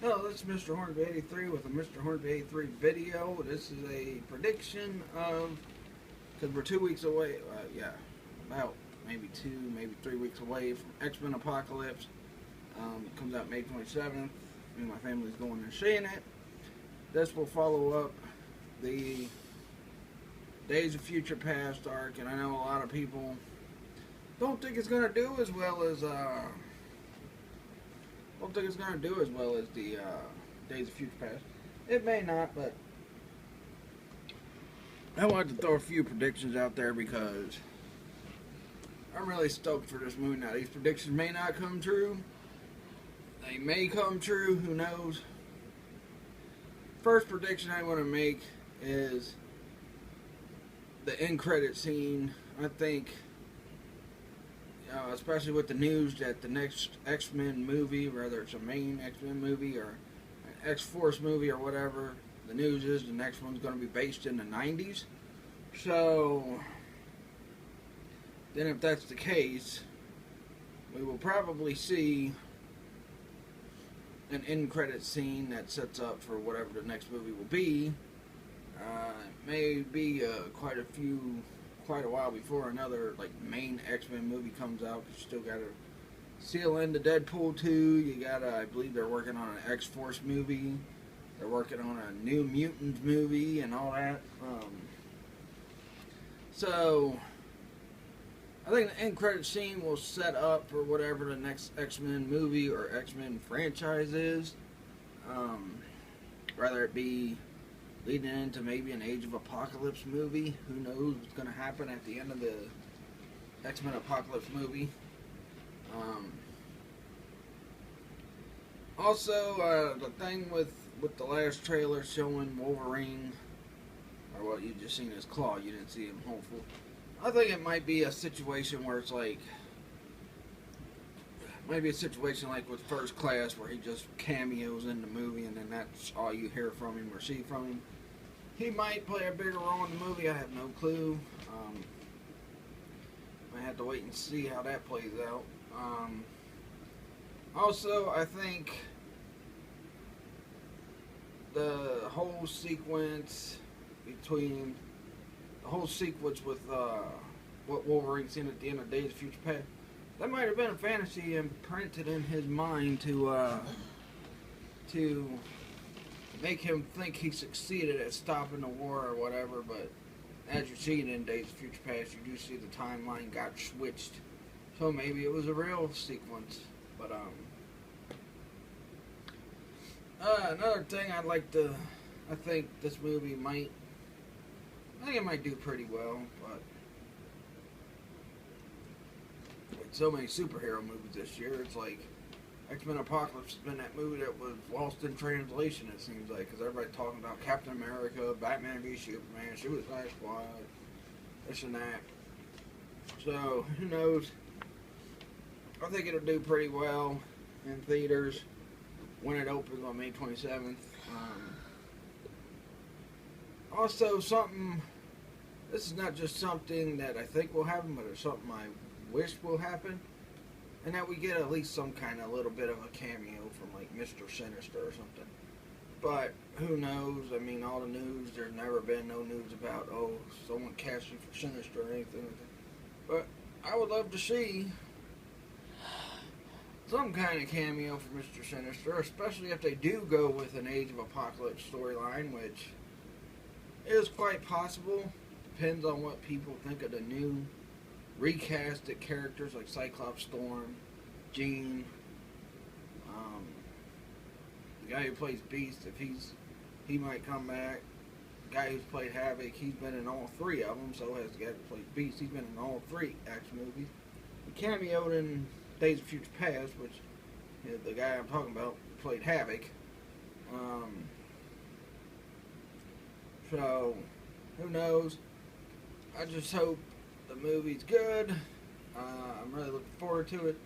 Hello, this is Mr. Hornby 83 with a Mr. Hornby 83 video. This is a prediction of, because we're 2 weeks away, about maybe 3 weeks away from X-Men Apocalypse. It comes out May 27th. Me and my family's going and seeing it. This will follow up the Days of Future Past arc, and I know a lot of people don't think it's going to do as well as the Days of Future Past. It may not, but I wanted to throw a few predictions out there because I'm really stoked for this movie. Now, these predictions may not come true. They may come true. Who knows? First prediction I want to make is the end credit scene. I think, especially with the news that the next X-Men movie, whether it's a main X-Men movie or an X-Force movie or whatever, the news is the next one's going to be based in the 90s. So, then if that's the case, we will probably see an end credit scene that sets up for whatever the next movie will be. It may be quite a while before another main X-Men movie comes out. You still got to seal into Deadpool 2. You got to, I believe they're working on an X-Force movie. They're working on a New Mutants movie and all that. So I think the end credit scene will set up for whatever the next X-Men movie or X-Men franchise is. Whether it be leading into maybe an Age of Apocalypse movie. Who knows what's going to happen at the end of the X-Men Apocalypse movie. Also, the thing with the last trailer showing Wolverine, or what you just seen his claw, you didn't see him hopeful. I think it might be a situation where it's like, maybe a situation like with First Class where he just cameos in the movie and then that's all you hear from him or see from him. He might play a bigger role in the movie, I have no clue. I have to wait and see how that plays out. Also, I think the whole sequence with what Wolverine's seen at the end of Days of Future Past, that might have been a fantasy imprinted in his mind to make him think he succeeded at stopping the war or whatever. But as you see it in Days of Future Past, you do see the timeline got switched, so maybe it was a real sequence. But another thing I think this movie might do pretty well, but with so many superhero movies this year, it's like X-Men Apocalypse has been that movie that was lost in translation, it seems like, because everybody's talking about Captain America, Batman v Superman, Suicide Squad, this and that. So, who knows? I think it'll do pretty well in theaters when it opens on May 27th. Also, this is not just something that I think will happen, but it's something I wish will happen. And that we get at least some kind of little bit of a cameo from like Mr. Sinister or something. But who knows? I mean, all the news, there's never been no news about, oh, someone casting for Sinister or anything like that. But I would love to see some kind of cameo for Mr. Sinister, especially if they do go with an Age of Apocalypse storyline, which is quite possible. Depends on what people think of the new recasted characters like Cyclops, Storm, Jean, the guy who plays Beast, he might come back. The guy who's played Havoc, he's been in all three of them. So has the guy who plays Beast, he's been in all three action movies. He cameoed in Days of Future Past, which the guy I'm talking about played Havoc. So who knows? I just hope the movie's good. I'm really looking forward to it.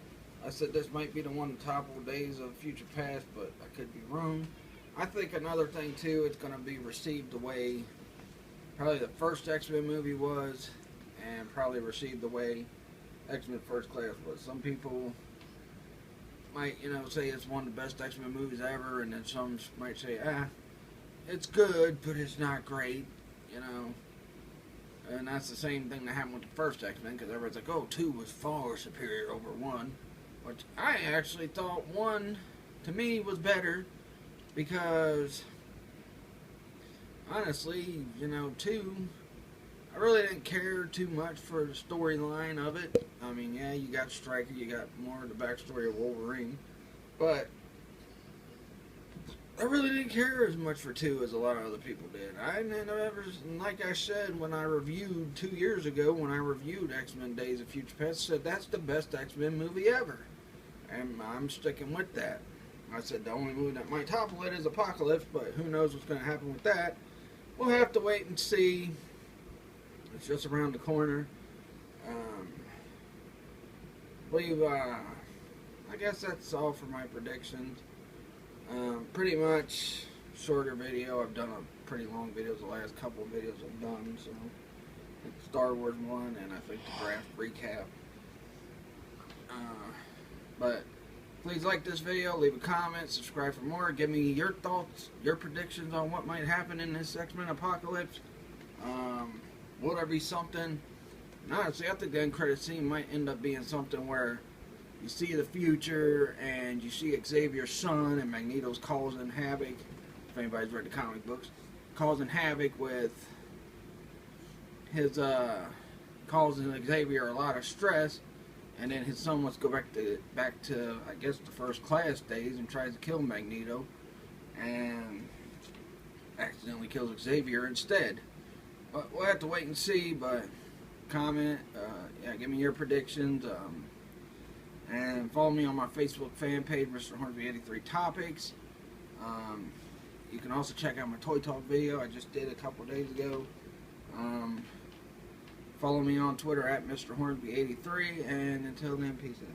I said this might be the one to topple Days of Future Past, but I could be wrong. I think another thing too, it's going to be received the way probably the first X-Men movie was, and probably received the way X-Men First Class was. Some people might, say it's one of the best X-Men movies ever, and then some might say, it's good, but it's not great, And that's the same thing that happened with the first X-Men, because everybody's like, oh, 2 was far superior over 1. But I actually thought 1, to me, was better, because, honestly, 2, I really didn't care too much for the storyline of it. I mean, yeah, you got Stryker, you got more of the backstory of Wolverine, but I really didn't care as much for 2 as a lot of other people did. I never, like I said when I reviewed 2 years ago, when I reviewed X-Men Days of Future Past, I said that's the best X-Men movie ever. And I'm sticking with that. I said the only movie that might topple it is Apocalypse, but who knows what's going to happen with that. We'll have to wait and see. It's just around the corner. I guess that's all for my predictions. Pretty much shorter video. I've done a pretty long videos. The last couple of videos I've done. So Star Wars one, and I think the draft recap. But please like this video, leave a comment, subscribe for more. Give me your thoughts, your predictions on what might happen in this X-Men Apocalypse. Will there be something? Honestly, I think the end credit scene might end up being something where you see the future and you see Xavier's son and Magneto's causing havoc. If anybody's read the comic books, causing havoc with his causing Xavier a lot of stress, and then his son wants to go back to I guess the First Class days and tries to kill Magneto, and accidentally kills Xavier instead. But we'll have to wait and see. But comment, give me your predictions, and follow me on my Facebook fan page, Mr. Hornsby 83 Topics. You can also check out my Toy Talk video I just did a couple days ago. Follow me on Twitter at Mr. Hornsby 83, and until then, peace out.